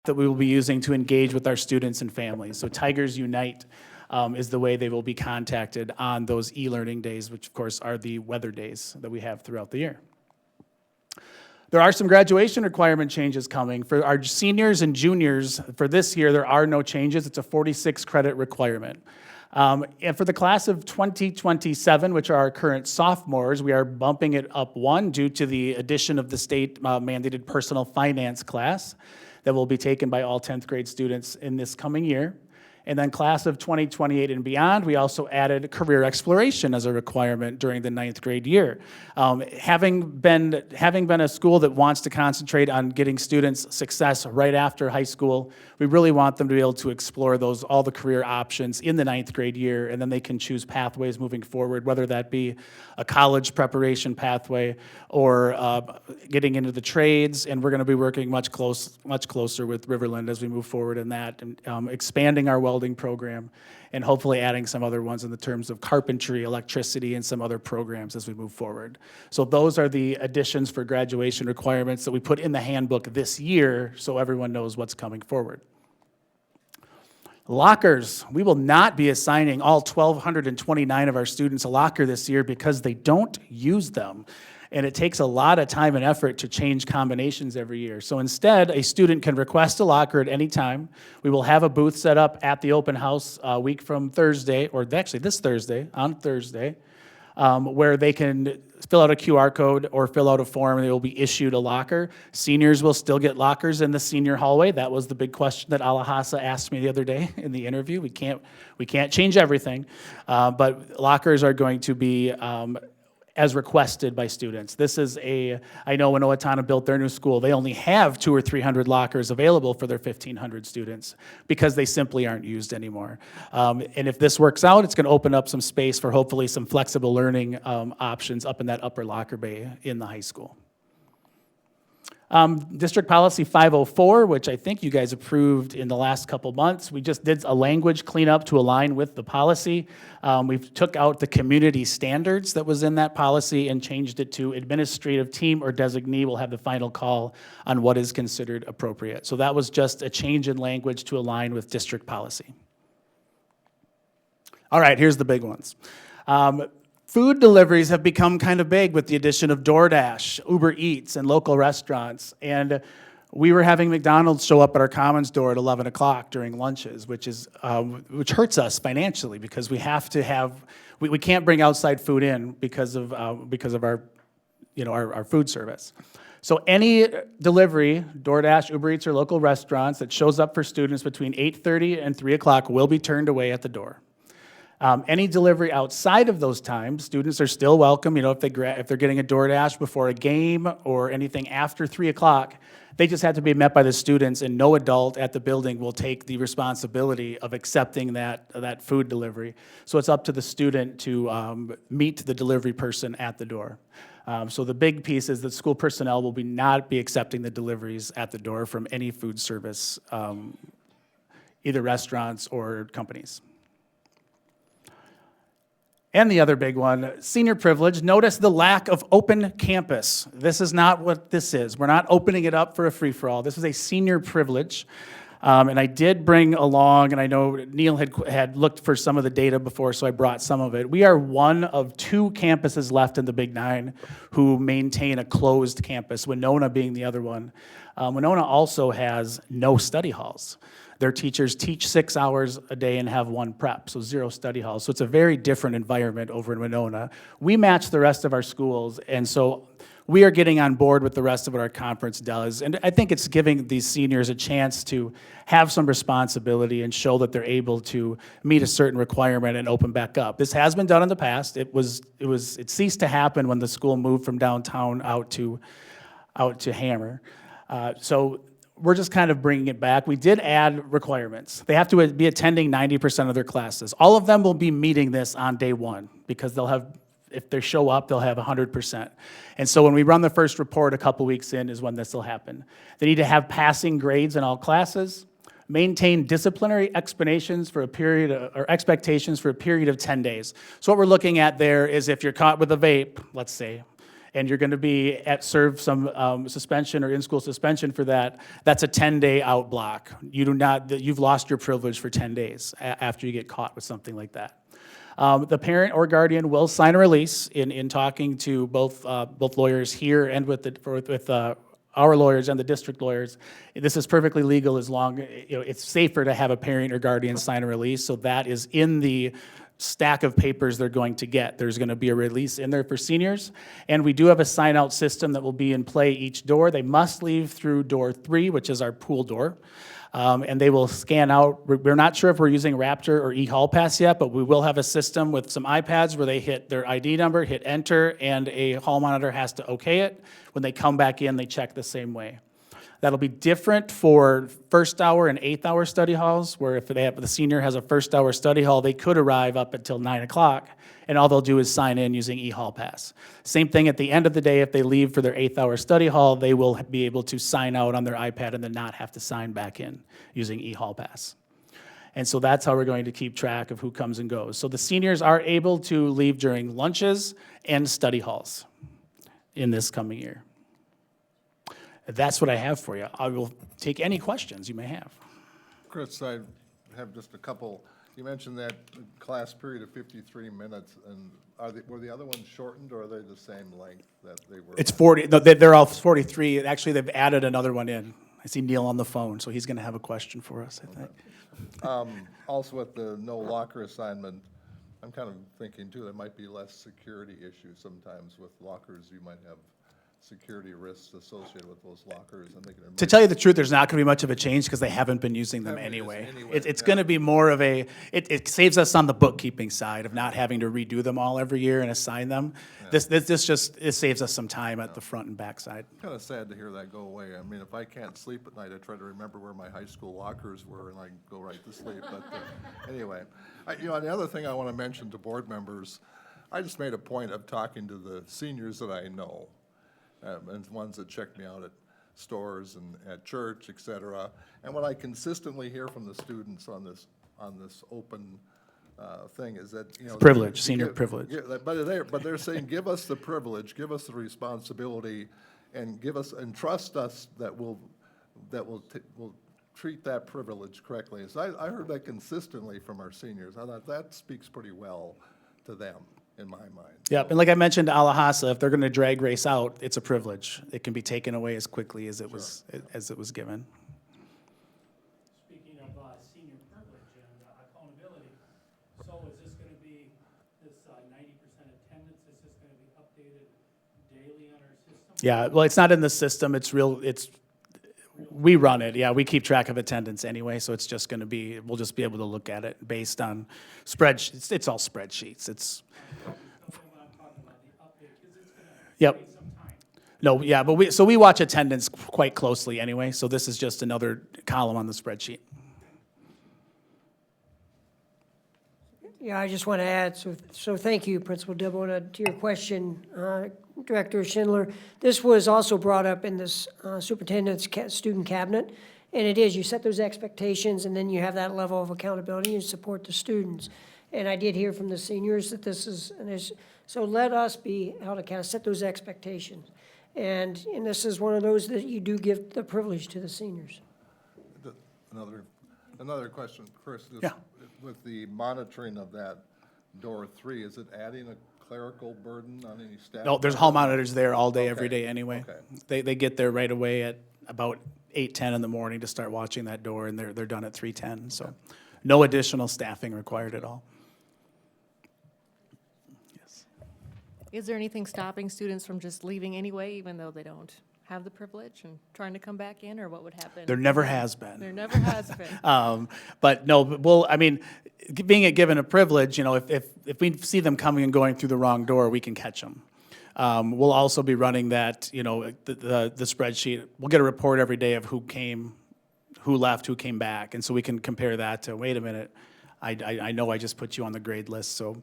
that we will be using to engage with our students and families. So Tigers Unite is the way they will be contacted on those e-learning days, which of course are the weather days that we have throughout the year. There are some graduation requirement changes coming. For our seniors and juniors, for this year, there are no changes. It's a 46 credit requirement. And for the class of 2027, which are our current sophomores, we are bumping it up one due to the addition of the state mandated personal finance class that will be taken by all 10th grade students in this coming year. And then class of 2028 and beyond, we also added career exploration as a requirement during the 9th grade year. Having been a school that wants to concentrate on getting students success right after high school, we really want them to be able to explore all the career options in the 9th grade year, and then they can choose pathways moving forward, whether that be a college preparation pathway or getting into the trades. And we're going to be working much closer with Riverland as we move forward in that, and expanding our welding program, and hopefully adding some other ones in the terms of carpentry, electricity, and some other programs as we move forward. So those are the additions for graduation requirements that we put in the handbook this year so everyone knows what's coming forward. Lockers. We will not be assigning all 1,229 of our students a locker this year because they don't use them. And it takes a lot of time and effort to change combinations every year. So instead, a student can request a locker at any time. We will have a booth set up at the open house a week from Thursday, or actually this Thursday, on Thursday, where they can fill out a QR code or fill out a form, and they will be issued a locker. Seniors will still get lockers in the senior hallway. That was the big question that Alahasa asked me the other day in the interview. We can't change everything, but lockers are going to be as requested by students. I know when Owatonna built their new school, they only have 200 or 300 lockers available for their 1,500 students because they simply aren't used anymore. And if this works out, it's going to open up some space for hopefully some flexible learning options up in that upper locker bay in the high school. District Policy 504, which I think you guys approved in the last couple months. We just did a language cleanup to align with the policy. We took out the community standards that was in that policy and changed it to administrative team or designee will have the final call on what is considered appropriate. So that was just a change in language to align with district policy. All right, here's the big ones. Food deliveries have become kind of big with the addition of DoorDash, Uber Eats, and local restaurants. And we were having McDonald's show up at our Commons door at 11 o'clock during lunches, which hurts us financially because we have to have, we can't bring outside food in because of our, our food service. So any delivery, DoorDash, Uber Eats, or local restaurants that shows up for students between 8:30 and 3 o'clock will be turned away at the door. Any delivery outside of those times, students are still welcome. If they're getting a DoorDash before a game or anything after 3 o'clock, they just have to be met by the students, and no adult at the building will take the responsibility of accepting that food delivery. So it's up to the student to meet the delivery person at the door. So the big piece is that school personnel will not be accepting the deliveries at the door from any food service, either restaurants or companies. And the other big one, senior privilege. Notice the lack of open campus. This is not what this is. We're not opening it up for a free-for-all. This is a senior privilege. And I did bring along, and I know Neil had looked for some of the data before, so I brought some of it. We are one of 2 campuses left in the Big Nine who maintain a closed campus, Winona being the other one. Winona also has no study halls. Their teachers teach 6 hours a day and have 1 prep, so 0 study halls. So it's a very different environment over in Winona. We match the rest of our schools, and so we are getting on board with the rest of what our conference does. And I think it's giving these seniors a chance to have some responsibility and show that they're able to meet a certain requirement and open back up. This has been done in the past. It ceased to happen when the school moved from downtown out to Hammer. So we're just kind of bringing it back. We did add requirements. They have to be attending 90% of their classes. All of them will be meeting this on day 1 because if they show up, they'll have 100%. And so when we run the first report a couple weeks in is when this will happen. They need to have passing grades in all classes, maintain disciplinary expectations for a period of 10 days. So what we're looking at there is if you're caught with a vape, let's say, and you're going to be serve some suspension or in-school suspension for that, that's a 10-day out block. You've lost your privilege for 10 days after you get caught with something like that. The parent or guardian will sign a release in talking to both lawyers here and with our lawyers and the district lawyers. This is perfectly legal as long, it's safer to have a parent or guardian sign a release, so that is in the stack of papers they're going to get. There's going to be a release in there for seniors, and we do have a sign-out system that will be in play each door. They must leave through door 3, which is our pool door. And they will scan out. We're not sure if we're using Raptor or eHall Pass yet, but we will have a system with some iPads where they hit their ID number, hit enter, and a hall monitor has to okay it. When they come back in, they check the same way. That'll be different for first hour and 8th hour study halls, where if the senior has a first hour study hall, they could arrive up until 9 o'clock, and all they'll do is sign in using eHall Pass. Same thing at the end of the day, if they leave for their 8th hour study hall, they will be able to sign out on their iPad and then not have to sign back in using eHall Pass. And so that's how we're going to keep track of who comes and goes. So the seniors are able to leave during lunches and study halls in this coming year. That's what I have for you. I will take any questions you may have. Chris, I have just a couple. You mentioned that class period of 53 minutes, and were the other ones shortened, or are they the same length that they were? It's 40, no, they're all 43. Actually, they've added another one in. I see Neil on the phone, so he's going to have a question for us, I think. Also, with the no locker assignment, I'm kind of thinking, too, there might be less security issues sometimes with lockers. You might have security risks associated with those lockers. I'm thinking To tell you the truth, there's not going to be much of a change because they haven't been using them anyway. It's going to be more of it saves us on the bookkeeping side of not having to redo them all every year and assign them. This it saves us some time at the front and back side. kind of sad to hear that go away. I mean, if I can't sleep at night, I try to remember where my high school lockers were, and I go right to sleep. But anyway, the other thing I want to mention to board members, I just made a point of talking to the seniors that I know, and ones that check me out at stores and at church, et cetera. And what I consistently hear from the students on this open thing is that, Privilege, senior privilege. But they're saying, give us the privilege, give us the responsibility, and trust us that we'll treat that privilege correctly. So I heard that consistently from our seniors. I thought that speaks pretty well to them, in my mind. Yep, and like I mentioned to Alahasa, if they're going to drag race out, it's a privilege. It can be taken away as quickly as it was given. Speaking of senior privilege and accountability, so is this going to be this 90% attendance? Is this going to be updated daily on our system? Yeah, well, it's not in the system. We run it. Yeah, we keep track of attendance anyway, so it's just going to be, we'll just be able to look at it based on spreadsheets. It's all spreadsheets. It's. Yep. No, yeah, but we watch attendance quite closely anyway, so this is just another column on the spreadsheet. Yeah, I just want to add, so thank you, Principal Dibble. To your question, Director Schindler, this was also brought up in this superintendent's student cabinet, and it is, you set those expectations, and then you have that level of accountability and support the students. And I did hear from the seniors that this is, so let us be held accountable, set those expectations. And this is one of those that you do give the privilege to the seniors. Another question, Chris. Yeah. With the monitoring of that door 3, is it adding a clerical burden on any staff? No, there's hall monitors there all day, every Okay, day anyway. okay. They get there right away at about 8:10 in the morning to start watching that door, and they're done at 3:10. So no additional staffing required at all. Yes. Is there anything stopping students from just leaving anyway, even though they don't have the privilege, and trying to come back in, or what would happen? There never has been. There never has been. But no, being given a privilege, if we see them coming and going through the wrong door, we can catch them. We'll also be running that, the spreadsheet. We'll get a report every day of who came, who left, who came back, and so we can compare that to, wait a minute, I know I just put you on the grade list, so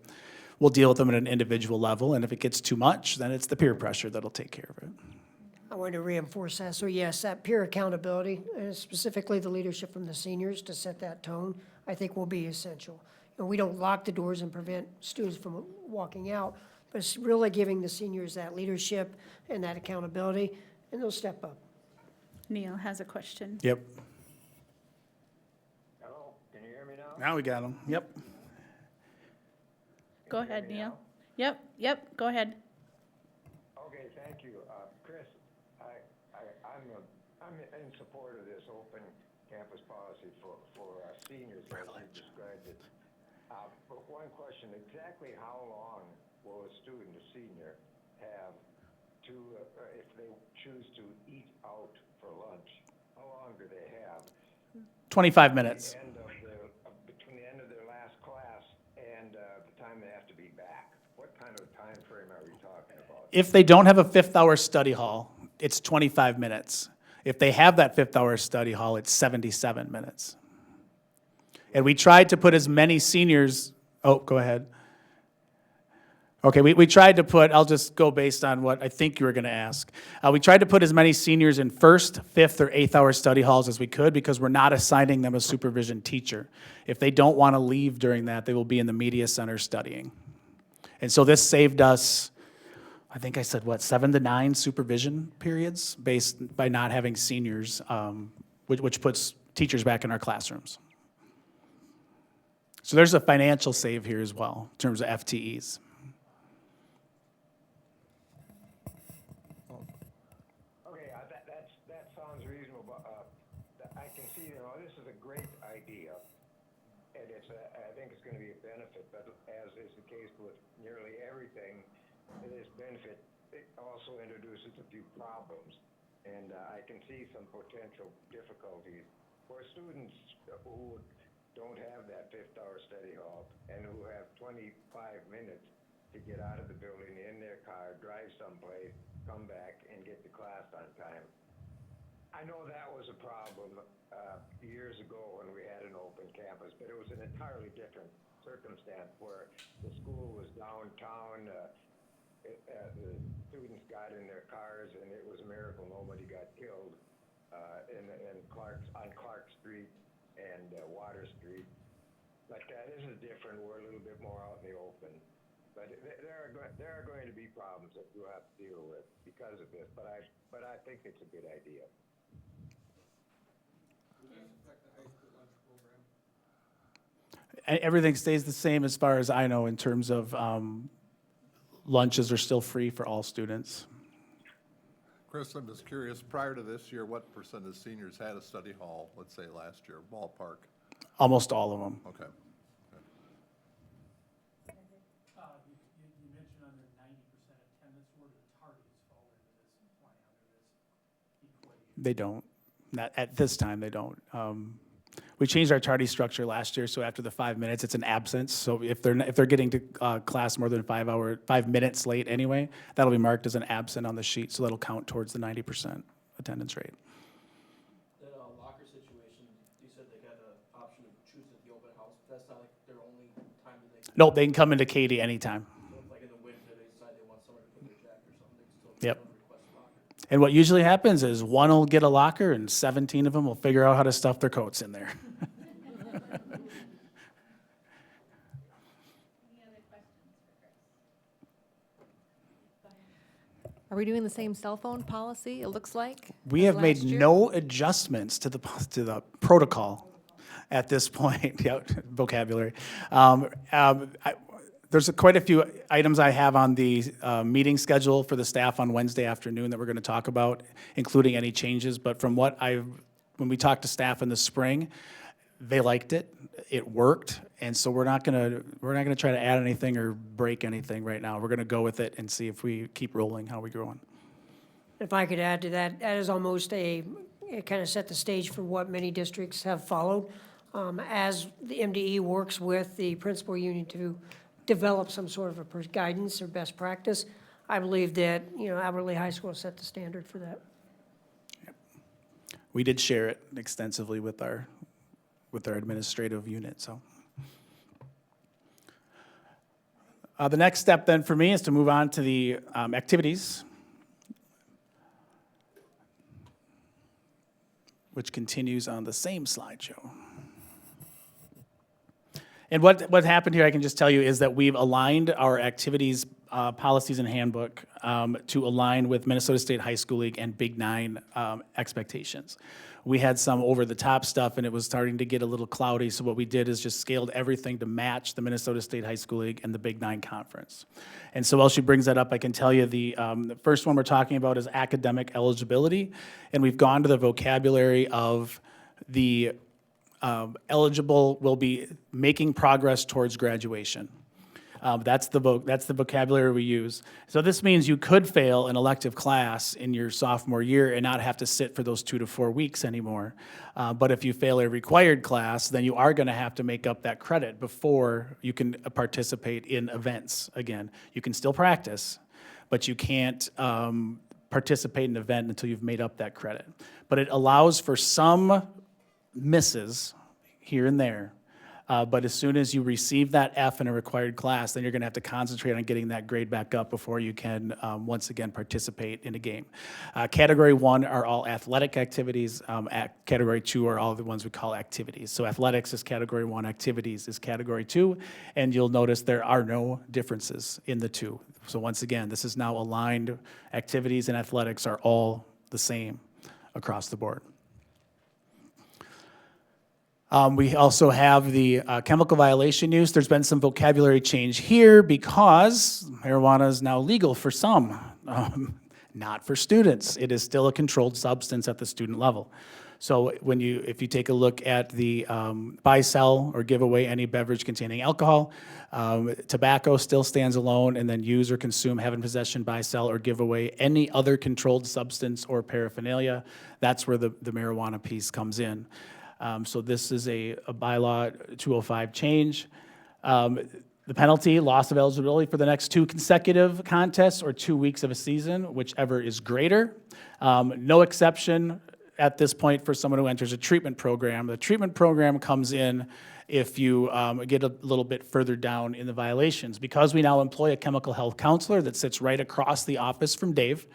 we'll deal with them at an individual level, and if it gets too much, then it's the peer pressure that'll take care of it. I wanted to reinforce that. So yes, that peer accountability, and specifically the leadership from the seniors to set that tone, I think will be essential. We don't lock the doors and prevent students from walking out, but it's really giving the seniors that leadership and that accountability, and they'll step up. Neil has a question. Yep. Hello, can you hear me now? Now we got them. Yep. Go ahead, Neil. Yep, go ahead. Okay, thank you. Chris, I'm in support of this open campus policy for seniors as you described it. But one question, exactly how long will a student, a senior, have to, if they choose to eat out for lunch, how long do they have? 25 minutes. End of between the end of their last class and the time they have to be back? What kind of time frame are we talking about? If they don't have a fifth-hour study hall, it's 25 minutes. If they have that fifth-hour study hall, it's 77 minutes. And we tried to put as many seniors, oh, go ahead. Okay, we tried to put, I'll just go based on what I think you were gonna ask. We tried to put as many seniors in first, fifth, or eighth-hour study halls as we could because we're not assigning them a supervision teacher. If they don't wanna leave during that, they will be in the media center studying. And so this saved us, I think I said, 7 to 9 supervision periods based by not having seniors, which puts teachers back in our classrooms. So there's a financial save here as well, in terms of FTEs. Okay, that sounds reasonable, but I can see, this is a great idea, and I think it's gonna be a benefit, but as is the case with nearly everything, this benefit, it also introduces a few problems, and I can see some potential difficulties for students who don't have that fifth-hour study hall and who have 25 minutes to get out of the building in their car, drive someplace, come back, and get to class on time. I know that was a problem years ago when we had an open campus, but it was an entirely different circumstance where the school was downtown, the students got in their cars, and it was a miracle nobody got killed on Clark Street and Water Street. But this is different. We're a little bit more out in the open. But there are going to be problems that we'll have to deal with because of this. But I think it's a good idea. Everything stays the same as far as I know in terms of lunches are still free for all students. Chris, I'm just curious, prior to this year, what percent of seniors had a study hall, let's say last year, ballpark? Almost all of them. Okay. You mentioned under 90% attendance, where do tardies fall into this plan, under this equation? They don't. Not at this time, they don't. We changed our tardy structure last year, so after the 5 minutes, it's an absence. So if they're getting to class more than 5 minutes late anyway, that'll be marked as an absent on the sheet, so that'll count towards the 90% attendance rate. That locker situation, you said they got an option to choose at the open house. That's not like their only time that they can, Nope, they can come into Katy anytime. so if like in the winter, they decide they want somewhere to put their jacket or something, they can still Yep. go and request a locker. And what usually happens is one will get a locker and 17 of them will figure out how to stuff their coats in there. Are we doing the same cell phone policy, it looks like? We as have made last year? no adjustments to the protocol at this point, yeah, vocabulary. There's quite a few items I have on the meeting schedule for the staff on Wednesday afternoon that we're gonna talk about, including any changes, but from what when we talked to staff in the spring, they liked it, it worked, and so we're not gonna try to add anything or break anything right now. We're gonna go with it and see if we keep rolling, how we growing. If I could add to that, that is almost it kind of set the stage for what many districts have followed. As the MDE works with the principal union to develop some sort of a guidance or best practice, I believe that, Albert Lee High School set the standard for that. We did share it extensively with our administrative unit, so. The next step then for me is to move on to the activities, which continues on the same slideshow. And what happened here, I can just tell you, is that we've aligned our activities policies and handbook to align with Minnesota State High School League and Big Nine expectations. We had some over-the-top stuff, and it was starting to get a little cloudy, so what we did is just scaled everything to match the Minnesota State High School League and the Big Nine Conference. And so while she brings that up, I can tell you the first one we're talking about is academic eligibility, and we've gone to the vocabulary of the eligible will be making progress towards graduation. That's the vocabulary we use. So this means you could fail an elective class in your sophomore year and not have to sit for those 2 to 4 weeks anymore. But if you fail a required class, then you are going to have to make up that credit before you can participate in events again. You can still practice, but you can't participate in an event until you've made up that credit. But it allows for some misses here and there. But as soon as you receive that F in a required class, then you're going to have to concentrate on getting that grade back up before you can once again participate in a game. Category 1 are all athletic activities. Category 2 are all the ones we call activities. So athletics is Category 1, activities is Category 2, and you'll notice there are no differences in the two. So once again, this is now aligned. Activities and athletics are all the same across the board. We also have the chemical violation use. There's been some vocabulary change here because marijuana is now legal for some, not for students. It is still a controlled substance at the student level. So if you take a look at the buy, sell, or give away any beverage containing alcohol, tobacco still stands alone, and then use or consume, have in possession, buy, sell, or give away any other controlled substance or paraphernalia. That's where the marijuana piece comes in. So this is a bylaw 205 change. The penalty, loss of eligibility for the next 2 consecutive contests or 2 weeks of a season, whichever is greater. No exception at this point for someone who enters a treatment program. The treatment program comes in if you get a little bit further down in the violations. Because we now employ a chemical health counselor that sits right across the office from Dave,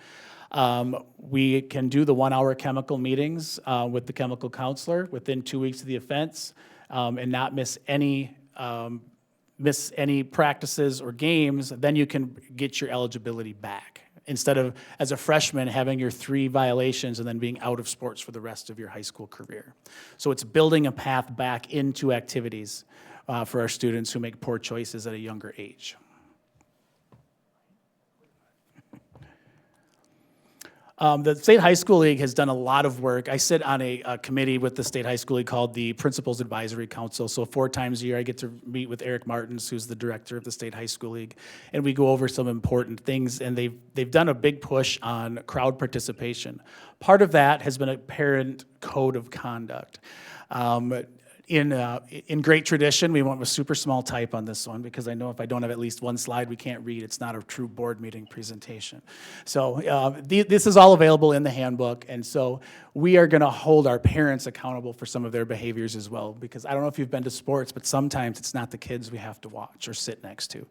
we can do the 1-hour chemical meetings with the chemical counselor within 2 weeks of the offense and not miss any practices or games. Then you can get your eligibility back instead of, as a freshman, having your 3 violations and then being out of sports for the rest of your high school career. So it's building a path back into activities for our students who make poor choices at a younger age. The State High School League has done a lot of work. I sit on a committee with the State High School League called the Principals Advisory Council. So 4 times a year, I get to meet with Eric Martins, who's the director of the State High School League, and we go over some important things. And they've done a big push on crowd participation. Part of that has been a parent code of conduct. In great tradition, we went with super small type on this one because I know if I don't have at least one slide we can't read, it's not a true board meeting presentation. So this is all available in the handbook, and so we are going to hold our parents accountable for some of their behaviors as well, because I don't know if you've been to sports, but sometimes it's not the kids we have to watch or sit next to.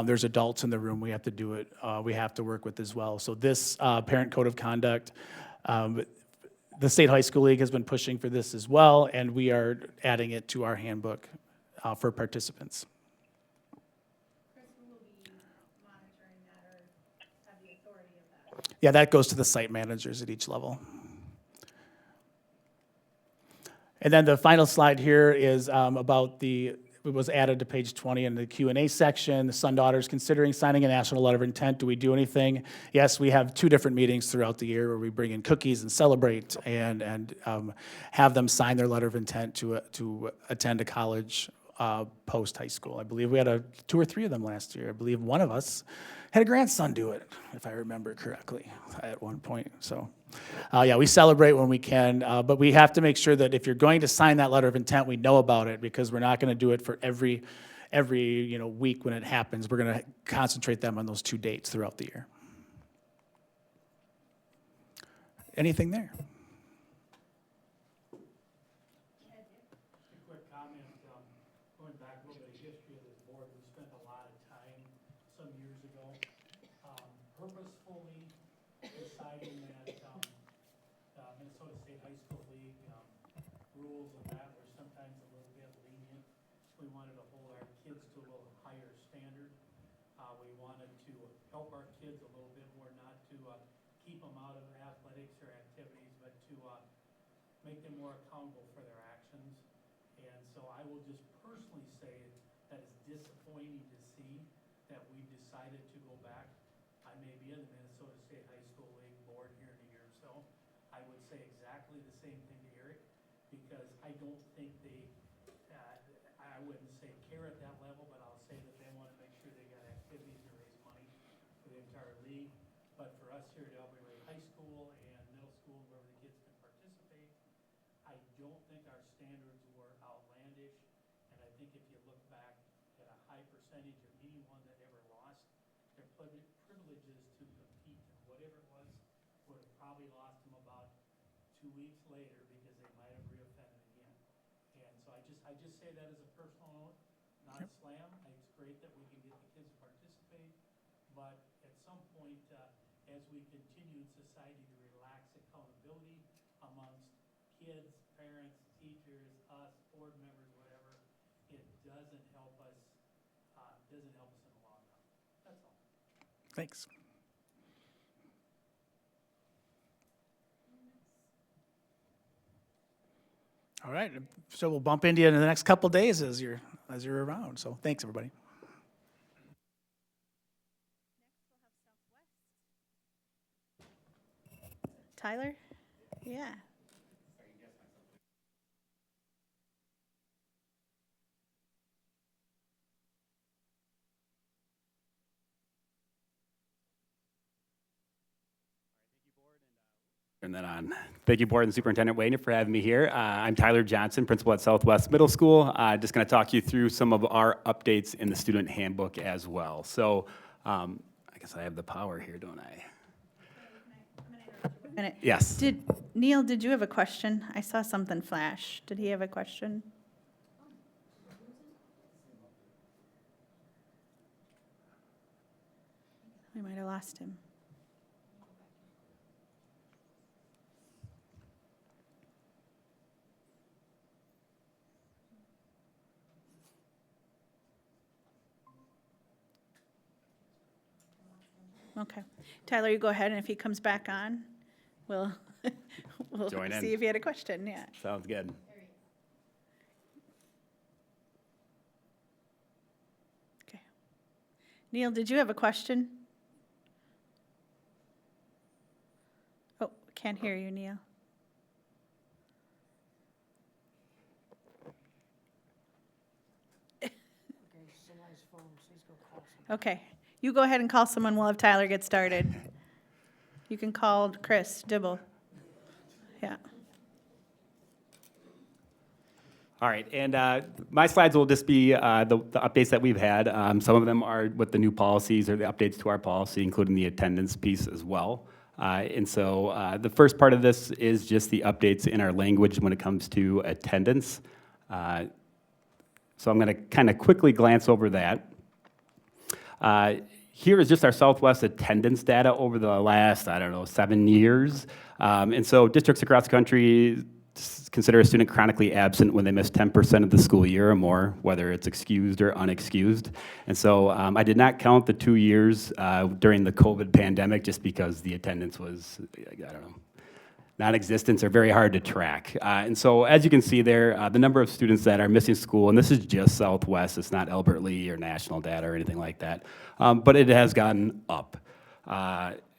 There's adults in the room we have to do it, we have to work with as well. So this parent code of conduct, the State High School League has been pushing for this as well, and we are adding it to our handbook for participants. Chris, who will be monitoring that or have the authority of that? Yeah, that goes to the site managers at each level. And then the final slide here is about it was added to page 20 in the Q&A section. The Sun Daughters considering signing a national letter of intent. Do we do anything? Yes, we have 2 different meetings throughout the year where we bring in cookies and celebrate and have them sign their letter of intent to attend a college post high school. I believe we had 2 or 3 of them last year. I believe one of us had a grandson do it, if I remember correctly, at one point. So, yeah, we celebrate when we can, but we have to make sure that if you're going to sign that letter of intent, we know about it, because we're not going to do it for every week when it happens. We're going to concentrate them on those 2 dates throughout the year. Anything there? A quick comment, going back a little bit of history of this board, we spent a lot of time some years ago purposefully deciding that Minnesota State High School League rules and that were sometimes a little bit lenient. We wanted to hold our kids to a little higher standard. We wanted to help our kids a little bit more, not to keep them out of athletics or activities, but to make them more accountable for their actions. And so I will just personally say that it's disappointing to see that we've decided to go back. I may be in the Minnesota State High School League board here in a year or so. I would say exactly the same thing to Eric, because I don't think they, I wouldn't say care at that level, but I'll say that they want to make sure they got activities to raise money for the entire league. But for us here at Elbury Lake High School and middle school, wherever the kids can participate, I don't think our standards were outlandish. And I think if you look back at a high percentage of anyone that ever lost their privileges to compete in whatever it was, would have probably lost them about 2 weeks later because they might have reoffended again. And so I just say that as a personal note, not a slam. It's great that we can get the kids to participate, but at some point, as we continue in society to relax accountability amongst kids, parents, teachers, us, board members, whatever, it doesn't help us, in the long run. That's all. Thanks. All right, so we'll bump into you in the next couple days as you're around. So thanks, everybody. Tyler? Yeah. Turn that on. Thank you, Board and Superintendent Wayne, for having me here. I'm Tyler Johnson, principal at Southwest Middle School. Just going to talk you through some of our updates in the student handbook as well. So I guess I have the power here, don't I? Minute. Yes. Neil, did you have a question? I saw something flash. Did he have a question? We might have lost him. Okay. Tyler, you go ahead, and if he comes back on, we'll Join in. see if he had a question, yeah. Sounds good. Okay. Neil, did you have a question? Oh, can't hear you, Neil. Okay, you go ahead and call someone. We'll have Tyler get started. You can call Chris Dibble. Yeah. All right, and my slides will just be the updates that we've had. Some of them are with the new policies or the updates to our policy, including the attendance piece as well. And so the first part of this is just the updates in our language when it comes to attendance. So I'm going to kind of quickly glance over that. Here is just our Southwest attendance data over the last, 7 years. And so districts across the country consider a student chronically absent when they miss 10% of the school year or more, whether it's excused or unexcused. And so I did not count the 2 years during the COVID pandemic just because the attendance was, non-existent or very hard to track. And so as you can see there, the number of students that are missing school, and this is just Southwest, it's not Albert Lee or national data or anything like that, but it has gotten up,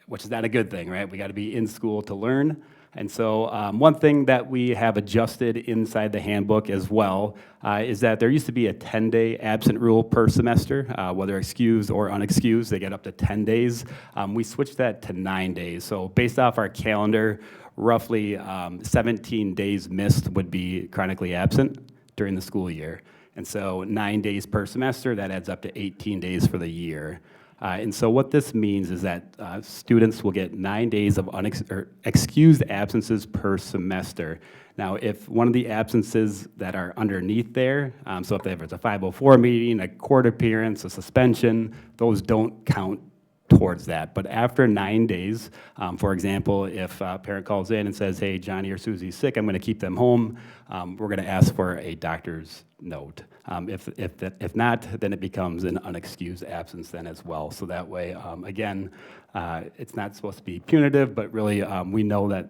which is not a good thing, right? We got to be in school to learn. And so one thing that we have adjusted inside the handbook as well is that there used to be a 10-day absent rule per semester, whether excused or unexcused, they get up to 10 days. We switched that to 9 days. So based off our calendar, roughly 17 days missed would be chronically absent during the school year. And so 9 days per semester, that adds up to 18 days for the year. And so what this means is that students will get 9 days of excused absences per semester. Now, if one of the absences that are underneath there, so if there's a 504 meeting, a court appearance, a suspension, those don't count towards that. But after 9 days, for example, if a parent calls in and says, hey, Johnny or Susie's sick, I'm going to keep them home, we're going to ask for a doctor's note. If not, then it becomes an unexcused absence then as well. So that way, again, it's not supposed to be punitive, but really we know that,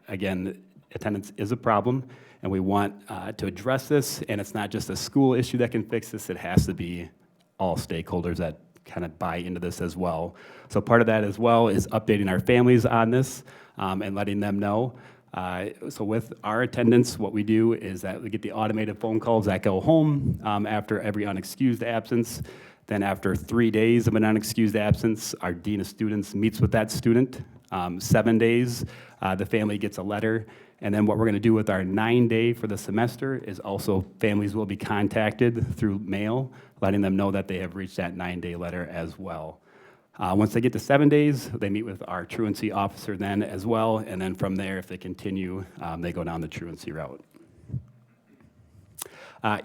again, attendance is a problem, and we want to address this, and it's not just a school issue that can fix this, it has to be all stakeholders that kind of buy into this as well. So part of that as well is updating our families on this and letting them know. So with our attendance, what we do is that we get the automated phone calls that go home after every unexcused absence. Then after 3 days of an unexcused absence, our dean of students meets with that student. 7 days, the family gets a letter. And then what we're going to do with our 9-day for the semester is also families will be contacted through mail, letting them know that they have reached that 9-day letter as well. Once they get to 7 days, they meet with our truancy officer then as well, and then from there, if they continue, they go down the truancy route.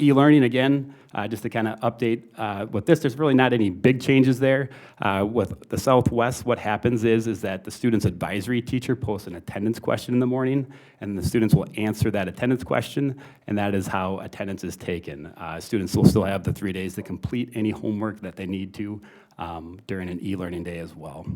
E-learning, again, just to kind of update with this, there's really not any big changes there. With the Southwest, what happens is that the student's advisory teacher posts an attendance question in the morning, and the students will answer that attendance question, and that is how attendance is taken. Students will still have the 3 days to complete any homework that they need to during an e-learning day as well.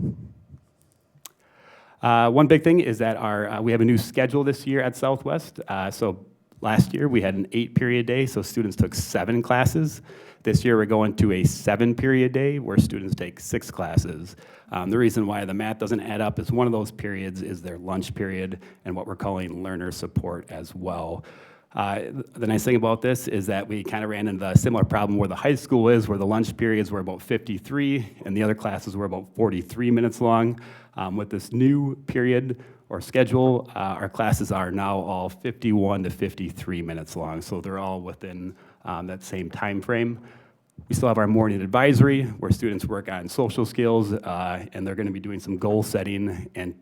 One big thing is that we have a new schedule this year at Southwest. So last year we had an 8-period day, so students took 7 classes. This year we're going to a 7-period day where students take 6 classes. The reason why the math doesn't add up is one of those periods is their lunch period and what we're calling learner support as well. The nice thing about this is that we kind of ran into a similar problem where the high school is, where the lunch periods were about 53 and the other classes were about 43 minutes long. With this new period or schedule, our classes are now all 51 to 53 minutes long, so they're all within that same time frame. We still have our morning advisory where students work on social skills and they're going to be doing some goal setting and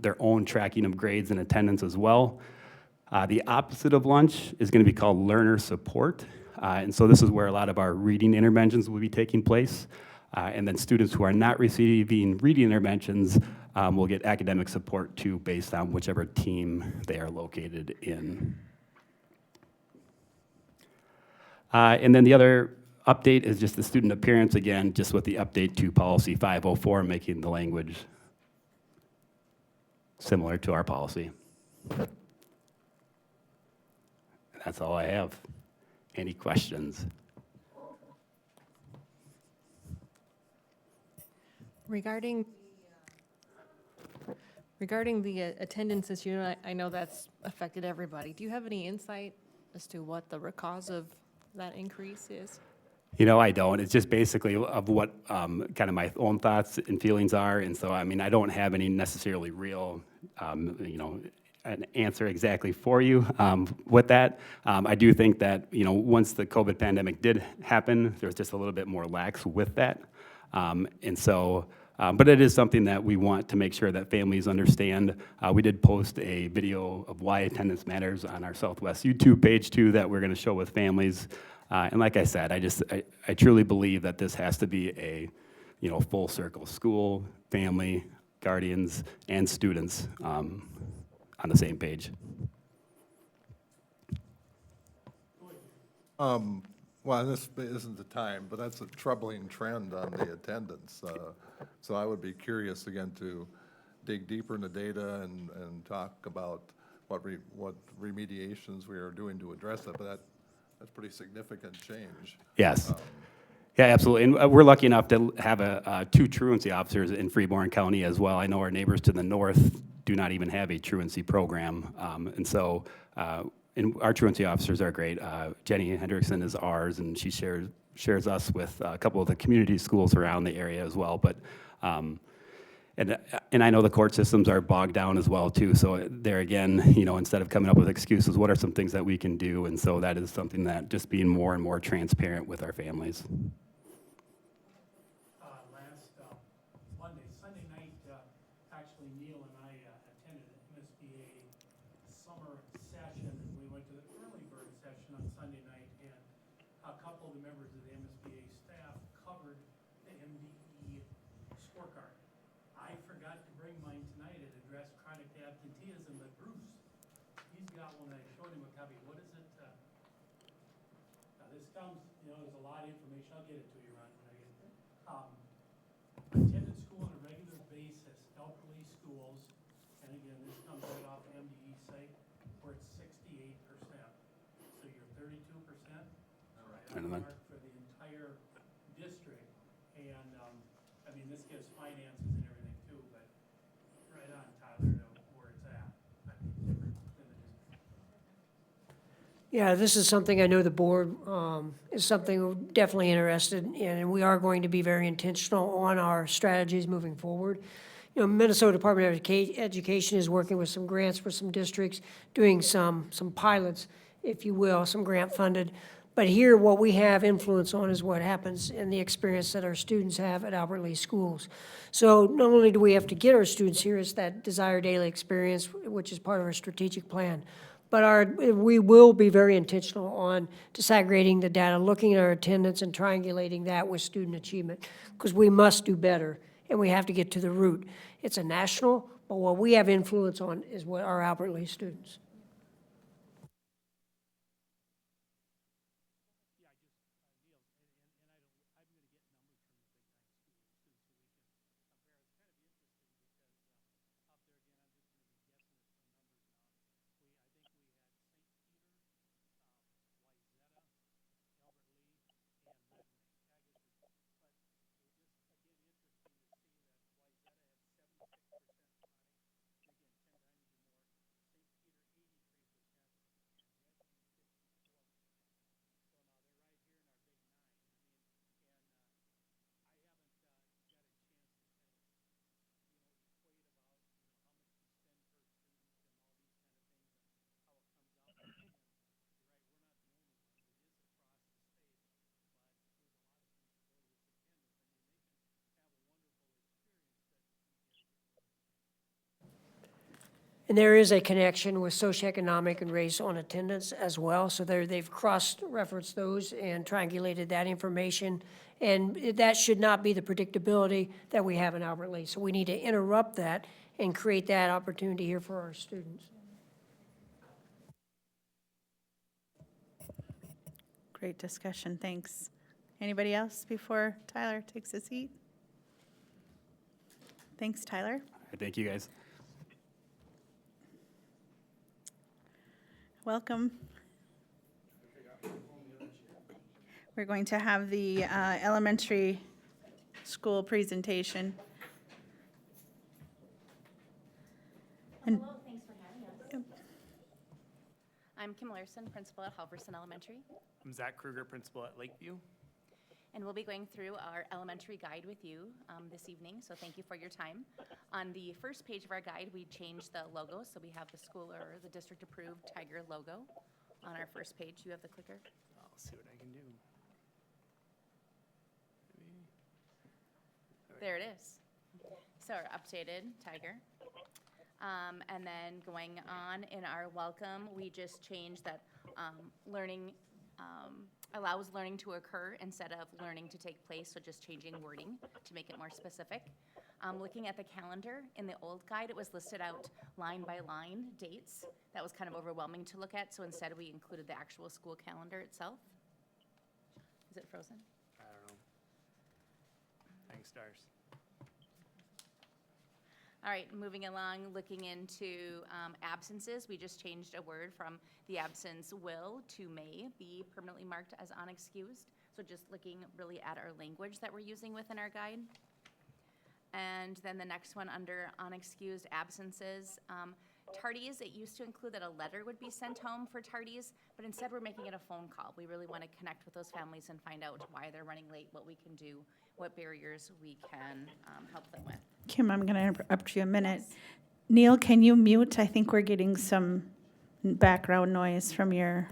their own tracking of grades and attendance as well. The opposite of lunch is going to be called learner support. And so this is where a lot of our reading interventions will be taking place. And then students who are not receiving reading interventions will get academic support too based on whichever team they are located in. And then the other update is just the student appearance, again, just with the update to policy 504, making the language similar to our policy. That's all I have. Any questions? Regarding the attendance issue, I know that's affected everybody. Do you have any insight as to what the cause of that increase is? You know, I don't. It's just basically of what kind of my own thoughts and feelings are. And so, I mean, I don't have any necessarily real, an answer exactly for you with that. I do think that, once the COVID pandemic did happen, there was just a little bit more lax with that. And so, but it is something that we want to make sure that families understand. We did post a video of why attendance matters on our Southwest YouTube page too that we're going to show with families. And like I said, I truly believe that this has to be a, full circle, school, family, guardians, and students on the same page. Well, this isn't the time, but that's a troubling trend on the attendance. So I would be curious again to dig deeper in the data and talk about what remediations we are doing to address it, but that's pretty significant change. Yes. Yeah, absolutely. And we're lucky enough to have 2 truancy officers in Freeborn County as well. I know our neighbors to the north do not even have a truancy program. And so and our truancy officers are great. Jenny Hendrickson is ours, and she shares us with a couple of the community schools around the area as well. But and I know the court systems are bogged down as well too. So there again, instead of coming up with excuses, what are some things that we can do? And so that is something that just being more and more transparent with our families. Sunday night, actually Neil and I attended an MSBA summer session. We went to the early bird session on Sunday night, and a couple of the members of the MSBA staff covered the MDE scorecard. bring mine tonight, it addressed chronic absenteeism, but Bruce, he's got one, I showed him a copy, what is it? Now this comes, there's a lot of information, I'll get it to you, Ron, when I get it. Attended school on a regular basis, elderly schools, and again, this comes right off MDE site, where it's 68%. So you're 32%, right on the mark for the entire district. And, I mean, this gives finances and everything too, but right on, Tyler, to where it's at. I mean, different than the district. Yeah, this is something I know the board is something we're definitely interested in, and we are going to be very intentional on our strategies moving forward. Minnesota Department of Education is working with some grants for some districts, doing some pilots, if you will, some grant funded. But here, what we have influence on is what happens in the experience that our students have at Albert Lee schools. So not only do we have to get our students here, it's that desired daily experience, which is part of our strategic plan. But we will be very intentional on disaggregating the data, looking at our attendance and triangulating that with student achievement, because we must do better, and we have to get to the root. It's a national, but what we have influence on is what our Albert Lee students. And there is a connection with socioeconomic and race on attendance as well. So they've cross-referenced those and triangulated that information. And that should not be the predictability that we have in Albert Lee. So we need to interrupt that and create that opportunity here for our students. Great discussion, thanks. Anybody else before Tyler takes a seat? Thanks, Tyler. Thank you, guys. Welcome. We're going to have the elementary school presentation. Hello, thanks for having us. I'm Kim Larson, principal at Halverson Elementary, I'm Zach Kruger, principal at Lakeview. and we'll be going through our elementary guide with you this evening, so thank you for your time. On the first page of our guide, we changed the logo, so we have the school or the district-approved Tiger logo on our first page. You have the clicker? I'll see what I can do. There it is. So our updated Tiger. And then going on in our welcome, we just changed that learning allows learning to occur instead of learning to take place, so just changing wording to make it more specific. Looking at the calendar, in the old guide, it was listed out line by line dates. That was kind of overwhelming to look at, so instead we included the actual school calendar itself. Is it frozen? I don't know. Thanks, stars. All right, moving along, looking into absences, we just changed a word from the absence will to may be permanently marked as unexcused. So just looking really at our language that we're using within our guide. And then the next one under unexcused absences, tardies, it used to include that a letter would be sent home for tardies, but instead we're making it a phone call. We really want to connect with those families and find out why they're running late, what we can do, what barriers we can help them with. Kim, I'm going to interrupt you a minute. Neil, can you mute? I think we're getting some background noise from your...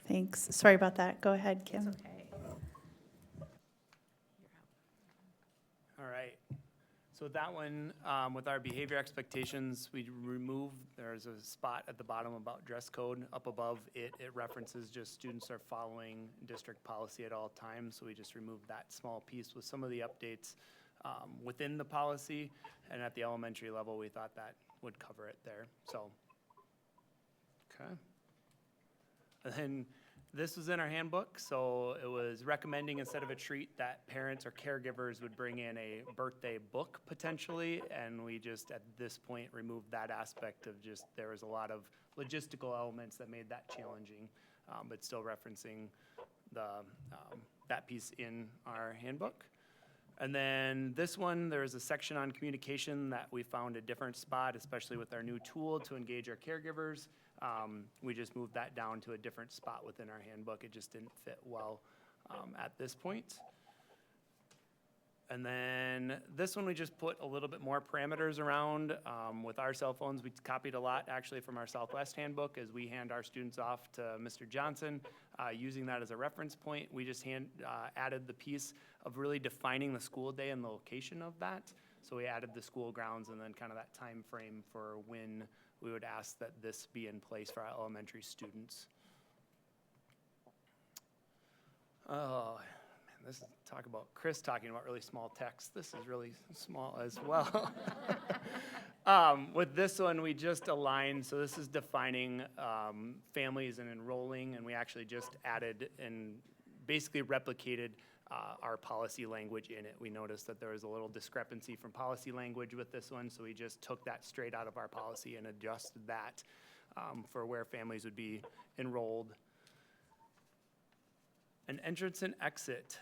Thanks. Sorry about that. Go ahead, Kim. It's okay. All right. So with that one, with our behavior expectations, we removed, there's a spot at the bottom about dress code. Up above it, it references just students are following district policy at all times. So we just removed that small piece with some of the updates within the policy, and at the elementary level, we thought that would cover it there, so. Okay. And then this was in our handbook, so it was recommending instead of a treat that parents or caregivers would bring in a birthday book potentially, and we just at this point removed that aspect of just, there was a lot of logistical elements that made that challenging, but still referencing the, that piece in our handbook. And then this one, there's a section on communication that we found a different spot, especially with our new tool to engage our caregivers. We just moved that down to a different spot within our handbook. It just didn't fit well at this point. And then this one, we just put a little bit more parameters around. With our cell phones, we copied a lot actually from our Southwest handbook as we hand our students off to Mr. Johnson. Using that as a reference point, we just added the piece of really defining the school day and the location of that. So we added the school grounds and then kind of that time frame for when we would ask that this be in place for our elementary students. Oh, man, this is, talk about Chris talking about really small text. This is really small as well. With this one, we just aligned, so this is defining families and enrolling, and we actually just added and basically replicated our policy language in it. We noticed that there was a little discrepancy from policy language with this one, so we just took that straight out of our policy and adjusted that for where families would be enrolled. An entrance and exit.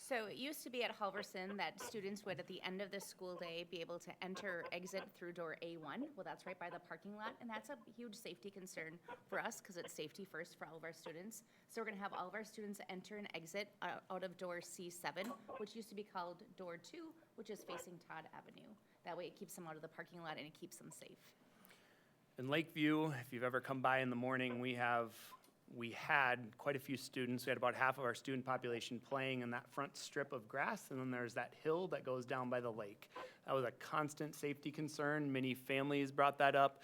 So it used to be at Halverson that students would, at the end of the school day, be able to enter, exit through door A1. Well, that's right by the parking lot, and that's a huge safety concern for us because it's safety first for all of our students. So we're gonna have all of our students enter and exit out of door C7, which used to be called door 2, which is facing Todd Avenue. That way it keeps them out of the parking lot and it keeps them safe. In Lakeview, if you've ever come by in the morning, we had quite a few students. We had about half of our student population playing in that front strip of grass, and then there's that hill that goes down by the lake. That was a constant safety concern. Many families brought that up.